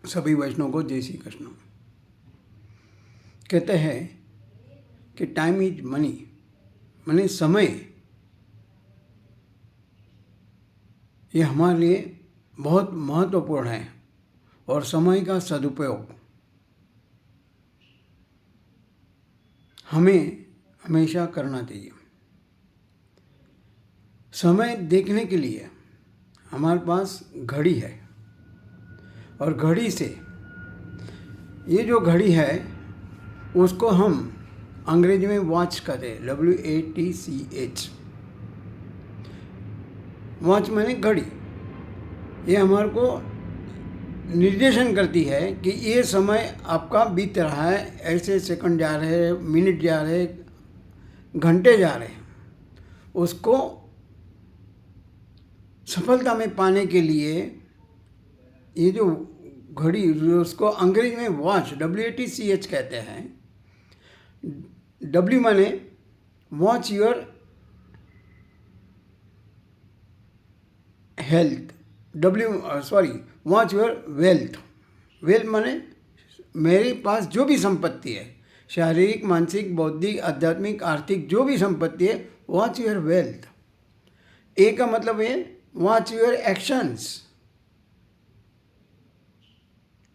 सभी वैष्णव को जय श्री कृष्ण। कहते हैं कि टाइम इज मनी, माने समय ये हमारे लिए बहुत महत्वपूर्ण है और समय का सदुपयोग हमें हमेशा करना चाहिए। समय देखने के लिए हमारे पास घड़ी है और घड़ी से ये जो घड़ी है उसको हम अंग्रेजी में वॉच कहते हैं, WATCH। वॉच माने घड़ी। ये हमारे को निर्देशन करती है कि ये समय आपका बीत रहा है, ऐसे सेकंड जा रहे हैं, मिनट जा रहे हैं, घंटे जा रहे हैं। उसको सफलता में पाने के लिए ये जो घड़ी, उसको अंग्रेजी में वॉच WATCH कहते हैं। W माने watch your health, watch your wealth. Wealth माने मेरे पास जो भी संपत्ति है, शारीरिक, मानसिक, बौद्धिक, आध्यात्मिक, आर्थिक, जो भी संपत्ति है, वॉच योर वेल्थ। ए का मतलब है वॉच योर एक्शंस।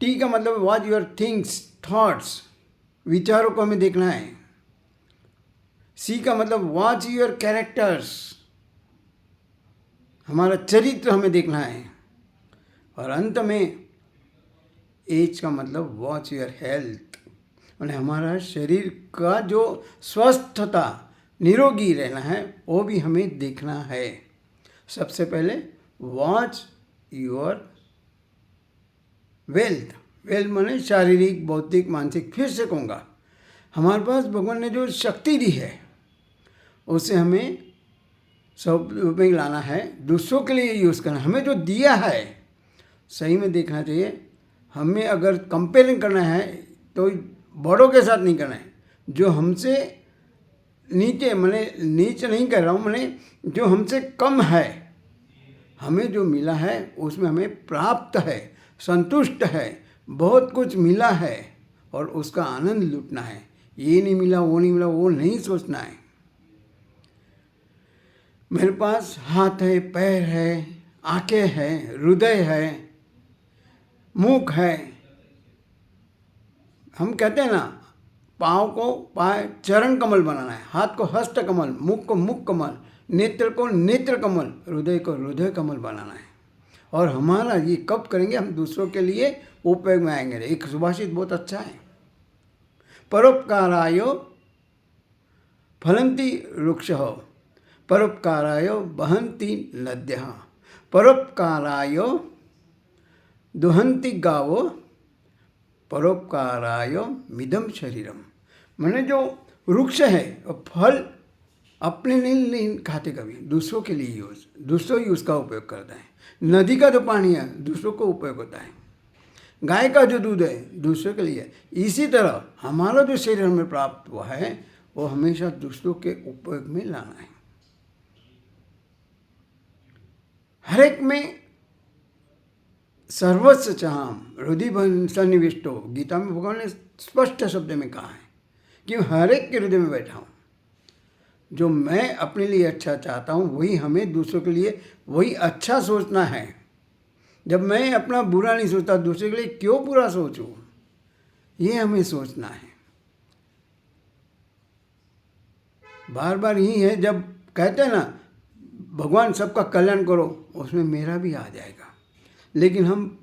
टी का मतलब वॉच योर थिंग्स, थॉट्स, विचारों को हमें देखना है। सी का मतलब वॉच योर कैरेक्टर्स, हमारा चरित्र हमें देखना है। और अंत में एच का मतलब वॉच योर हेल्थ, माने हमारा शरीर का जो स्वस्थता, निरोगी रहना है, वो भी हमें देखना है। सबसे पहले वॉच योर वेल्थ। वेल्थ माने शारीरिक, बौद्धिक, मानसिक। फिर से कहूँगा, हमारे पास भगवान ने जो शक्ति दी है उसे हमें सब में लाना है, दूसरों के लिए यूज़ करना। हमें जो दिया है सही में देखना चाहिए। हमें अगर कंपेयरिंग करना है तो बड़ों के साथ नहीं करना है। जो हमसे नीचे, मैंने नीचे नहीं कर रहा हूँ, मैंने जो हमसे कम है, हमें जो मिला है उसमें हमें प्राप्त है, संतुष्ट है, बहुत कुछ मिला है और उसका आनंद लूटना है। ये नहीं मिला, वो नहीं मिला, वो नहीं सोचना है। मेरे पास हाथ है, पैर है, आंखें हैं, हृदय है, मुख है। हम कहते हैं ना, पाँव को पाय चरण कमल बनाना है, हाथ को हस्त कमल, मुख को मुख कमल, नेत्र को नेत्र कमल, हृदय को हृदय कमल बनाना है। और हमारा ये कब करेंगे? हम दूसरों के लिए उपयोग में आएंगे। एक सुभाषित बहुत अच्छा है, परोपकारायो फलन्ति वृक्षः, परोपकारायो वहन्ति नद्यः, परोपकारायो दुहन्ति गावो, परोपकारायो मिदम शरीरम। मैंने जो वृक्ष है फल अपने नहीं खाते, कभी दूसरों के लिए यूज़, दूसरों ही उसका उपयोग करता है। नदी का जो पानी है दूसरों को उपयोग होता है, गाय का जो दूध है दूसरों के लिए। इसी तरह हमारा जो शरीर हमें प्राप्त हुआ है वो हमेशा दूसरों के उपयोग में लाना है। हर एक में सर्वस्व चाहम हृदय सन्निविष्टो, गीता में भगवान ने स्पष्ट शब्द में कहा है कि हर एक के हृदय में बैठा हूँ। जो मैं अपने लिए अच्छा चाहता हूँ वही हमें दूसरों के लिए वही अच्छा सोचना है। जब मैं अपना बुरा नहीं सोचता, दूसरे के लिए क्यों बुरा सोचूं, ये हमें सोचना है। बार बार यही है, जब कहते हैं ना भगवान सबका कल्याण करो, उसमें मेरा भी आ जाएगा। लेकिन हम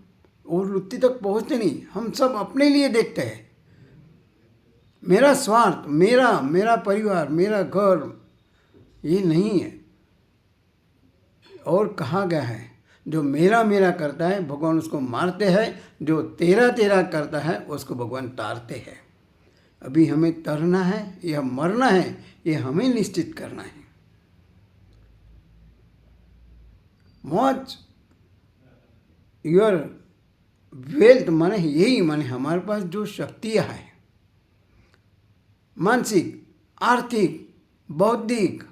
वो वृत्ति तक पहुँचते नहीं, हम सब अपने लिए देखते हैं। मेरा स्वार्थ, मेरा परिवार, मेरा घर, ये नहीं है। और कहा गया है जो मेरा मेरा करता है भगवान उसको मारते हैं, जो तेरा तेरा करता है उसको भगवान तारते हैं। अभी हमें तरना है या मरना है, ये हमें निश्चित करना है। वॉच योर वेल्थ माने यही, माने हमारे पास जो शक्तियाँ हैं, मानसिक, आर्थिक, बौद्धिक,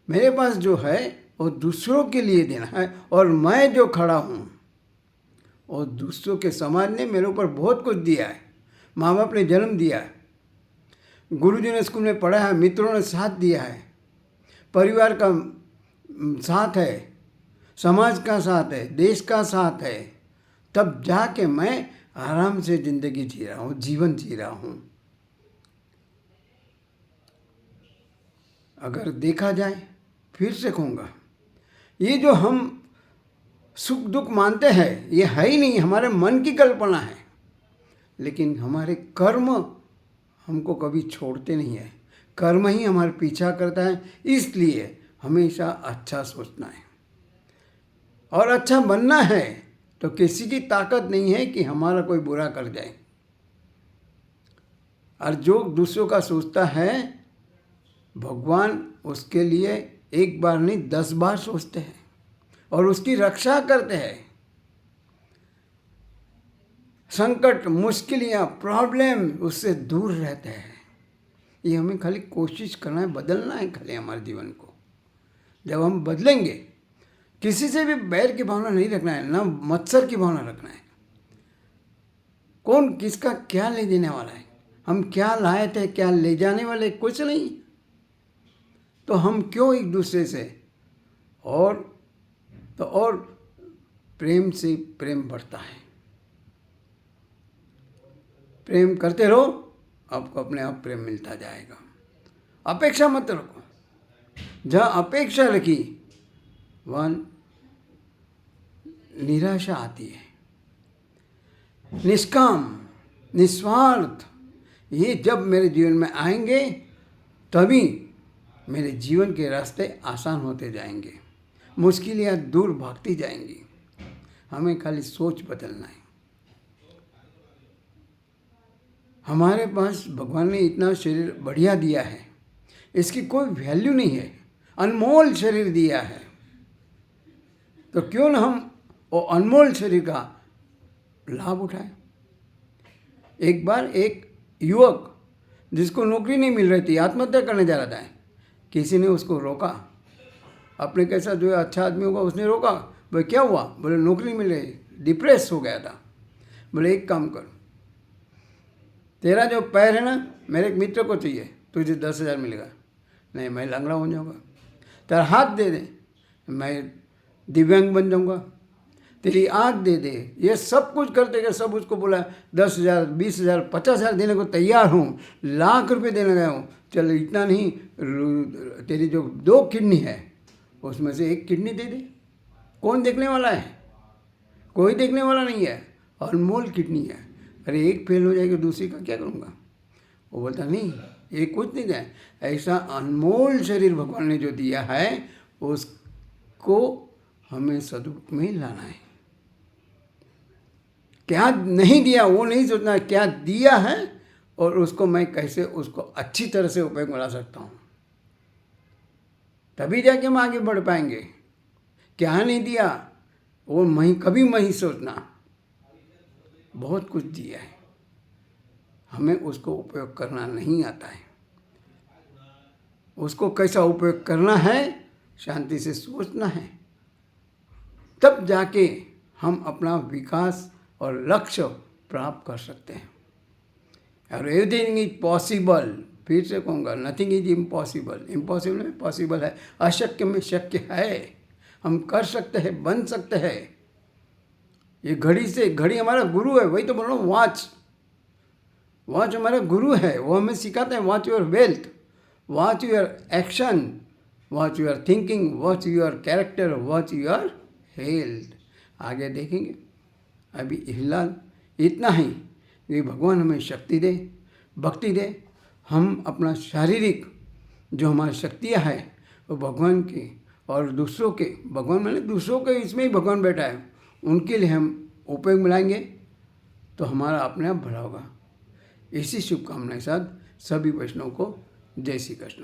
मेरे पास जो है वो दूसरों के लिए देना है। और मैं जो खड़ा हूँ और दूसरों के समाज ने मेरे ऊपर बहुत कुछ दिया है। माँ बाप ने जन्म दिया है, गुरुजी ने स्कूल में पढ़ाया है, मित्रों ने साथ दिया है, परिवार का साथ है, समाज का साथ है, देश का साथ है, तब जाके मैं आराम से ज़िंदगी जी रहा हूँ, जीवन जी रहा हूँ। अगर देखा जाए, फिर से कहूँगा, ये जो हम सुख दुख मानते हैं ये है ही नहीं, हमारे मन की कल्पना है। लेकिन हमारे कर्म हमको कभी छोड़ते नहीं है, कर्म ही हमारे पीछा करता है। इसलिए हमेशा अच्छा सोचना है और अच्छा बनना है, तो किसी की ताकत नहीं है कि हमारा कोई बुरा कर जाए। और जो दूसरों का सोचता है, भगवान उसके लिए एक बार नहीं 10 बार सोचते हैं और उसकी रक्षा करते हैं। संकट, मुश्किलें, प्रॉब्लम उससे दूर रहते हैं। ये हमें खाली कोशिश करना है, बदलना है खाली हमारे जीवन को। जब हम बदलेंगे, किसी से भी बैर की भावना नहीं रखना है, ना मत्सर की भावना रखना है। कौन किसका क्या ले देने वाला है, हम क्या लाए थे, क्या ले जाने वाले, कुछ नहीं। तो हम क्यों एक दूसरे से और प्रेम से प्रेम बढ़ता है। प्रेम करते रहो, आपको अपने आप प्रेम मिलता जाएगा। अपेक्षा मत रखो, जहाँ अपेक्षा रखी वहाँ निराशा आती है। निष्काम, निस्वार्थ, ये जब मेरे जीवन में आएंगे तभी मेरे जीवन के रास्ते आसान होते जाएंगे, मुश्किलें दूर भागती जाएंगी। हमें खाली सोच बदलना है। हमारे पास भगवान ने इतना शरीर बढ़िया दिया है, इसकी कोई वैल्यू नहीं है, अनमोल शरीर दिया है। तो क्यों न हम वो अनमोल शरीर का लाभ उठाएं। एक बार एक युवक जिसको नौकरी नहीं मिल रही थी, आत्महत्या करने जा रहा था, किसी ने उसको रोका। अपने कैसा जो अच्छा आदमी होगा उसने रोका। बोले क्या हुआ? बोले नौकरी मिल रही, डिप्रेस हो गया था। बोले एक काम कर, तेरा जो पैर है ना, मेरे एक मित्र को चाहिए, तुझे 10,000 मिलेगा। नहीं, मैं लंगड़ा हो जाऊँगा। तेरा हाथ दे दे, मैं दिव्यांग बन जाऊँगा। तेरी आँख दे दे, ये सब कुछ कर देगा। सब उसको बोला 10,000, 20,000, 50,000 देने को तैयार हूँ, लाख रुपए देने गया हूँ। चल इतना नहीं, तेरी जो 2 किडनी है उसमें से 1 किडनी दे दे। कौन देखने वाला है? कोई देखने वाला नहीं है, अनमोल किडनी है। अरे एक फेल हो जाएगी, दूसरी का क्या करूँगा? वो बोलता नहीं, ये कुछ नहीं है। ऐसा अनमोल शरीर भगवान ने जो दिया है उसको हमें सदुपयोग में लाना है। क्या नहीं दिया वो नहीं सोचना, क्या दिया है और उसको मैं कैसे उसको अच्छी तरह से उपयोग में ला सकता हूँ, तभी जाके हम आगे बढ़ पाएंगे। क्या नहीं दिया वो कभी नहीं सोचना। बहुत कुछ दिया है, हमें उसको उपयोग करना नहीं आता है। उसको कैसा उपयोग करना है, शांति से सोचना है, तब जाके हम अपना विकास और लक्ष्य प्राप्त कर सकते हैं। और एवरीथिंग इज पॉसिबल। फिर से कहूँगा, नथिंग इज इम्पॉसिबल। इम्पॉसिबल में पॉसिबल है, अशक्य में शक्य है। हम कर सकते हैं, बन सकते हैं। ये घड़ी हमारा गुरु है, वही तो बोल रहा हूँ। वॉच हमारा गुरु है, वो हमें सिखाते हैं watch your wealth, watch your action, watch your thinking, watch your character, watch your health. आगे देखेंगे। अभी फिलहाल इतना ही कि भगवान हमें शक्ति दे, भक्ति दे। हम अपना शारीरिक जो हमारी शक्तियाँ हैं वो भगवान की और दूसरों के, भगवान मैंने दूसरों के, इसमें ही भगवान बैठा है, उनके लिए हम उपयोग में लाएंगे तो हमारा अपने आप भला होगा। इसी शुभकामनाएं के साथ सभी वैष्णव को जय श्री कृष्ण।